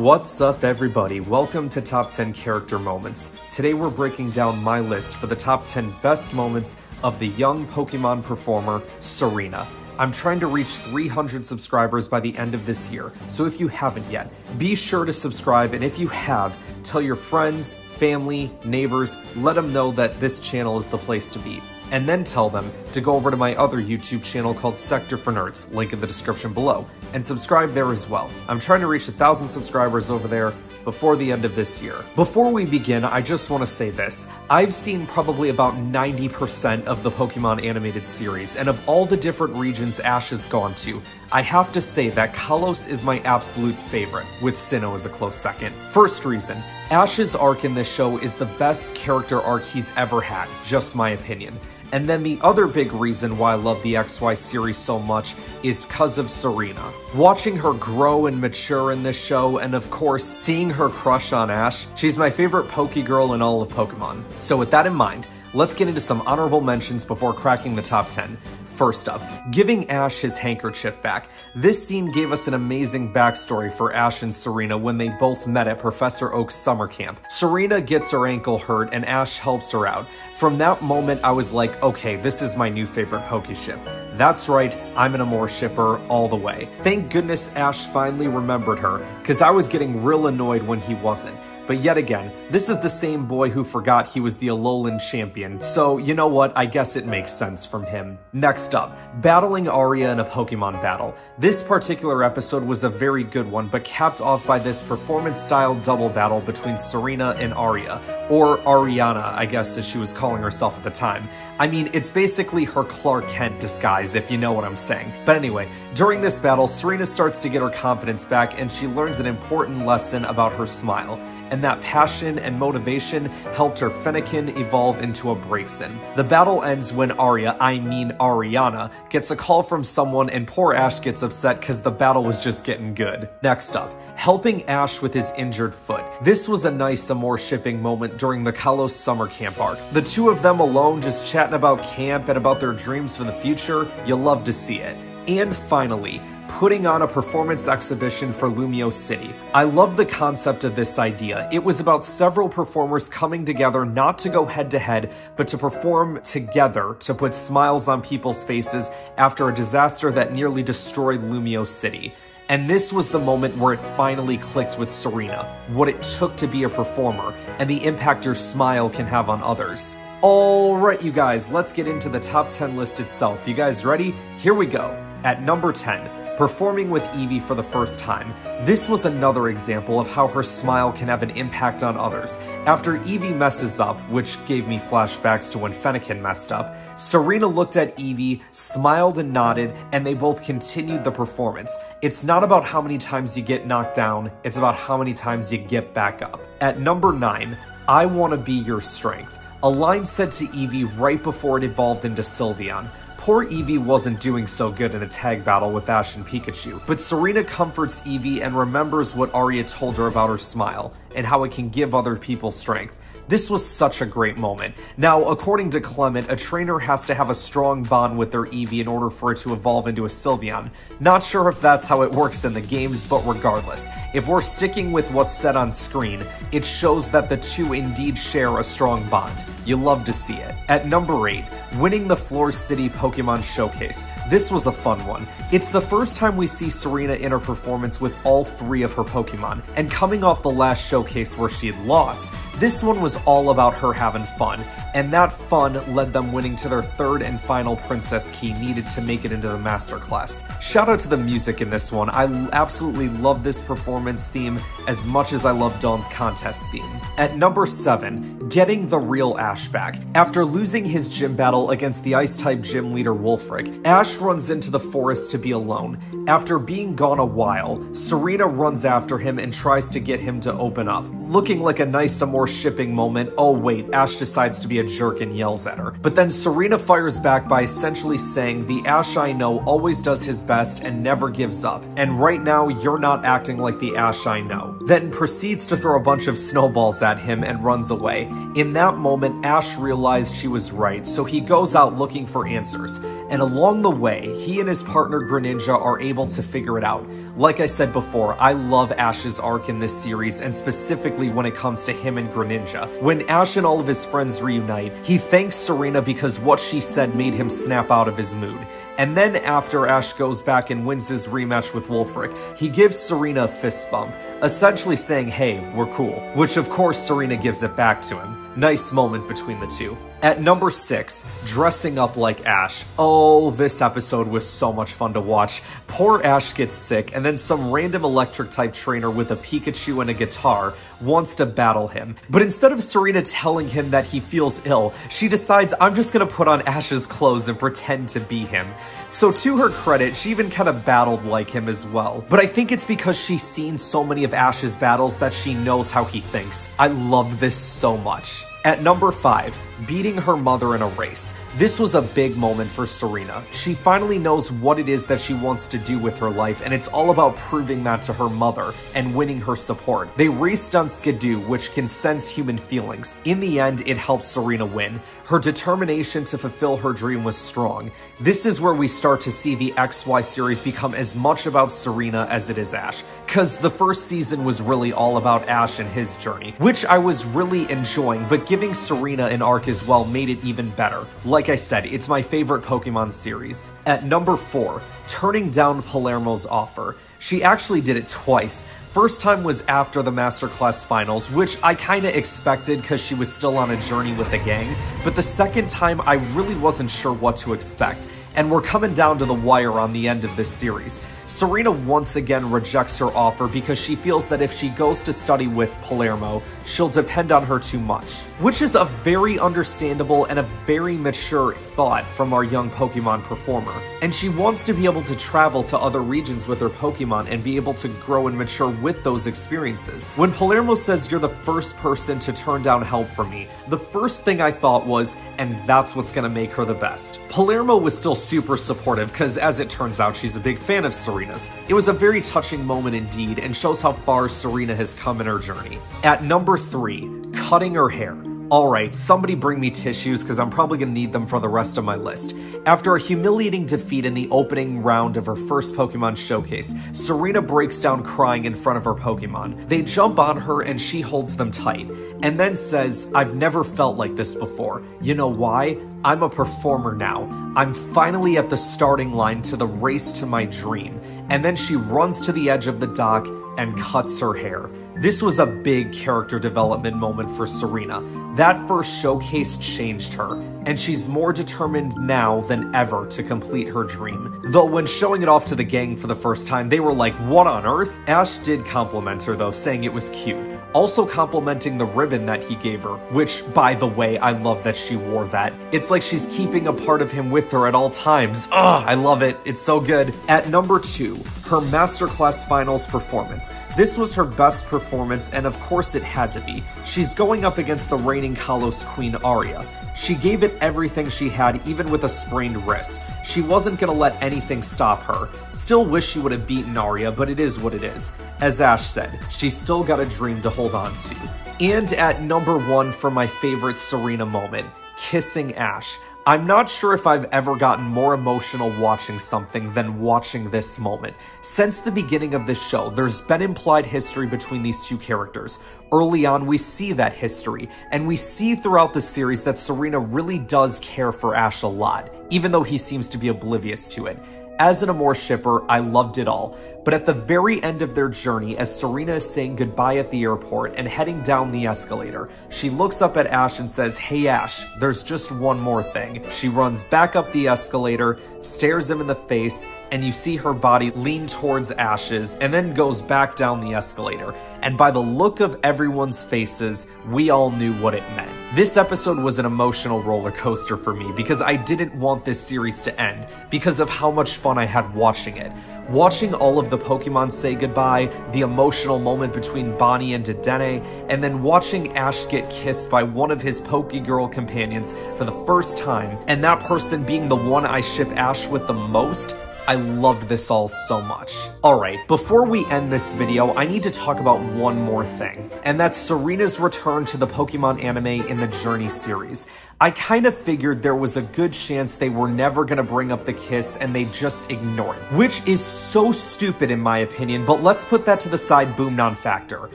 What's up everybody, welcome to Top 10 Character Moments. Today we're breaking down my list for the top 10 best moments of the young Pokemon performer, Serena. I'm trying to reach 300 subscribers by the end of this year, so if you haven't yet, be sure to subscribe, and if you have, tell your friends, family, neighbors, let them know that this channel is the place to be. And then tell them to go over to my other YouTube channel called Sector for Nerds, link in the description below, and subscribe there as well. I'm trying to reach 1,000 subscribers over there before the end of this year. Before we begin, I just want to say this. I've seen probably about 90% of the Pokemon animated series, and of all the different regions Ash has gone to, I have to say that Kalos is my absolute favorite, with Sinnoh as a close second. First reason, Ash's arc in this show is the best character arc he's ever had, just my opinion. And then the other big reason why I love the XY series so much is because of Serena. Watching her grow and mature in this show, and of course, seeing her crush on Ash, she's my favorite Pokegirl in all of Pokemon. So with that in mind, let's get into some honorable mentions before cracking the top 10. First up, giving Ash his handkerchief back. This scene gave us an amazing backstory for Ash and Serena when they both met at Professor Oak's summer camp. Serena gets her ankle hurt and Ash helps her out. From that moment, I was like, okay, this is my new favorite Pokeship. That's right, I'm an Amore shipper all the way. Thank goodness Ash finally remembered her, because I was getting real annoyed when he wasn't. But yet again, this is the same boy who forgot he was the Alolan champion, so you know what, I guess it makes sense from him. Next up, battling Aria in a Pokemon battle. This particular episode was a very good one, but capped off by this performance-style double battle between Serena and Aria, or Ariana, I guess as she was calling herself at the time. I mean, it's basically her Clark Kent disguise, if you know what I'm saying. But anyway, during this battle, Serena starts to get her confidence back, and she learns an important lesson about her smile. And that passion and motivation helped her Fennekin evolve into a Braixen. The battle ends when Ariana, gets a call from someone and poor Ash gets upset because the battle was just getting good. Next up, helping Ash with his injured foot. This was a nice Amore shipping moment during the Kalos summer camp arc. The two of them alone just chatting about camp and about their dreams for the future, you'll love to see it. And finally, putting on a performance exhibition for Lumiose City. I love the concept of this idea. It was about several performers coming together not to go head to head, but to perform together to put smiles on people's faces after a disaster that nearly destroyed Lumiose City. And this was the moment where it finally clicked with Serena, what it took to be a performer, and the impact your smile can have on others. Alright you guys, let's get into the top 10 list itself. You guys ready? Here we go. At number 10, performing with Eevee for the first time. This was another example of how her smile can have an impact on others. After Eevee messes up, which gave me flashbacks to when Fennekin messed up, Serena looked at Eevee, smiled and nodded, and they both continued the performance. It's not about how many times you get knocked down, it's about how many times you get back up. At number 9, I want to be your strength. A line said to Eevee right before it evolved into Sylveon. Poor Eevee wasn't doing so good in a tag battle with Ash and Pikachu, but Serena comforts Eevee and remembers what Aria told her about her smile, and how it can give other people strength. This was such a great moment. Now, according to Clement, a trainer has to have a strong bond with their Eevee in order for it to evolve into a Sylveon. Not sure if that's how it works in the games, but regardless, if we're sticking with what's said on screen, it shows that the two indeed share a strong bond. You'll love to see it. At number 8, winning the Floor City Pokemon Showcase. This was a fun one. It's the first time we see Serena in her performance with all 3 of her Pokemon, and coming off the last showcase where she had lost, this one was all about her having fun, and that fun led them winning to their 3rd and final Princess Key needed to make it into the Masterclass. Shout out to the music in this one. I absolutely love this performance theme as much as I love Dawn's contest theme. At number 7, getting the real Ash back. After losing his gym battle against the Ice-type gym leader Wulfric, Ash runs into the forest to be alone. After being gone a while, Serena runs after him and tries to get him to open up. Looking like a nice Amore shipping moment, oh wait, Ash decides to be a jerk and yells at her. But then Serena fires back by essentially saying, the Ash I know always does his best and never gives up, and right now you're not acting like the Ash I know. then proceeds to throw a bunch of snowballs at him and runs away. In that moment, Ash realized she was right, so he goes out looking for answers. And along the way, he and his partner Greninja are able to figure it out. Like I said before, I love Ash's arc in this series, and specifically when it comes to him and Greninja. When Ash and all of his friends reunite, he thanks Serena because what she said made him snap out of his mood. And then after Ash goes back and wins his rematch with Wulfric, he gives Serena a fist bump, essentially saying, hey, we're cool. Which of course Serena gives it back to him. Nice moment between the two. At number 6, dressing up like Ash. Oh, this episode was so much fun to watch. Poor Ash gets sick, and then some random electric-type trainer with a Pikachu and a guitar wants to battle him. But instead of Serena telling him that he feels ill, she decides, I'm just gonna put on Ash's clothes and pretend to be him. So to her credit, she even kind of battled like him as well. But I think it's because she's seen so many of Ash's battles that she knows how he thinks. I love this so much. At number 5, beating her mother in a race. This was a big moment for Serena. She finally knows what it is that she wants to do with her life, and it's all about proving that to her mother and winning her support. They raced on Skidoo, which can sense human feelings. In the end, it helped Serena win. Her determination to fulfill her dream was strong. This is where we start to see the XY series become as much about Serena as it is Ash, cause the first season was really all about Ash and his journey, which I was really enjoying, but giving Serena an arc as well made it even better. Like I said, it's my favorite Pokemon series. At number 4, turning down Palermo's offer. She actually did it twice. First time was after the Masterclass Finals, which I kinda expected because she was still on a journey with the gang, but the second time I really wasn't sure what to expect, and we're coming down to the wire on the end of this series. Serena once again rejects her offer because she feels that if she goes to study with Palermo, she'll depend on her too much. Which is a very understandable and a very mature thought from our young Pokemon performer. And she wants to be able to travel to other regions with her Pokemon and be able to grow and mature with those experiences. When Palermo says you're the first person to turn down help from me, the first thing I thought was, and that's what's gonna make her the best. Palermo was still super supportive because as it turns out, she's a big fan of Serena's. It was a very touching moment indeed and shows how far Serena has come in her journey. At number 3, cutting her hair. Alright, somebody bring me tissues because I'm probably going to need them for the rest of my list. After a humiliating defeat in the opening round of her first Pokemon showcase, Serena breaks down crying in front of her Pokemon. They jump on her and she holds them tight, and then says, I've never felt like this before. You know why? I'm a performer now. I'm finally at the starting line to the race to my dream. And then she runs to the edge of the dock and cuts her hair. This was a big character development moment for Serena. That first showcase changed her, and she's more determined now than ever to complete her dream. Though when showing it off to the gang for the first time, they were like, what on earth? Ash did compliment her though, saying it was cute. Also complimenting the ribbon that he gave her, which, by the way, I love that she wore that. It's like she's keeping a part of him with her at all times. Ugh, I love it. It's so good. At number 2, her Masterclass Finals performance. This was her best performance, and of course it had to be. She's going up against the reigning Kalos Queen Arya. She gave it everything she had, even with a sprained wrist. She wasn't gonna let anything stop her. Still wish she would have beaten Arya, but it is what it is. As Ash said, she's still got a dream to hold on to. And at number 1 for my favorite Serena moment, kissing Ash. I'm not sure if I've ever gotten more emotional watching something than watching this moment. Since the beginning of this show, there's been implied history between these two characters. Early on, we see that history, and we see throughout the series that Serena really does care for Ash a lot, even though he seems to be oblivious to it. As an Amore shipper, I loved it all, but at the very end of their journey, as Serena is saying goodbye at the airport and heading down the escalator, she looks up at Ash and says, "Hey Ash, there's just one more thing." She runs back up the escalator, stares him in the face, and you see her body lean towards Ash's and then goes back down the escalator. And by the look of everyone's faces, we all knew what it meant. This episode was an emotional roller coaster for me because I didn't want this series to end because of how much fun I had watching it. Watching all of the Pokemon say goodbye, the emotional moment between Bonnie and Dedenne, and then watching Ash get kissed by one of his Pokegirl companions for the first time, and that person being the one I ship Ash with the most, I loved this all so much. Alright, before we end this video, I need to talk about one more thing, and that's Sarena's return to the Pokemon anime in the Journey series. I kind of figured there was a good chance they were never gonna bring up the kiss and they just ignored it, which is so stupid in my opinion, but let's put that to the side, boom non-factor.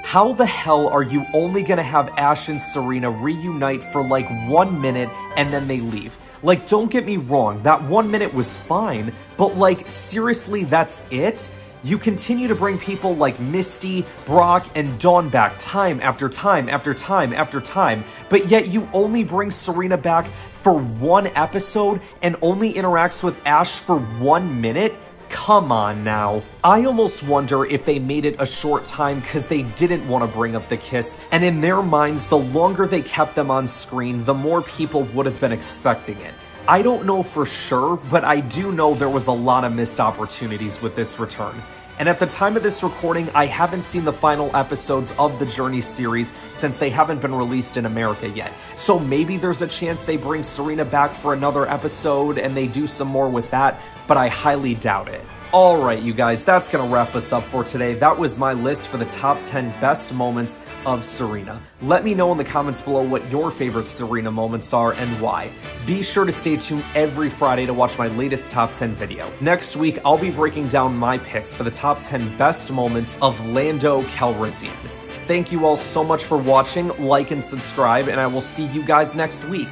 How the hell are you only gonna have Ash and Serena reunite for like 1 minute and then they leave? Like, don't get me wrong, that 1 minute was fine, but like, seriously, that's it? You continue to bring people like Misty, Brock, and Dawn back time after time after time after time, but yet you only bring Serena back for 1 episode and only interacts with Ash for 1 minute? Come on now. I almost wonder if they made it a short time because they didn't want to bring up the kiss, and in their minds, the longer they kept them on screen, the more people would have been expecting it. I don't know for sure, but I do know there was a lot of missed opportunities with this return. And at the time of this recording, I haven't seen the final episodes of the Journey series since they haven't been released in America yet. So maybe there's a chance they bring Serena back for another episode and they do some more with that, but I highly doubt it. Alright you guys, that's gonna wrap us up for today. That was my list for the top 10 best moments of Serena. Let me know in the comments below what your favorite Serena moments are and why. Be sure to stay tuned every Friday to watch my latest top 10 video. Next week, I'll be breaking down my picks for the top 10 best moments of Lando Calrissian. Thank you all so much for watching, like and subscribe, and I will see you guys next week.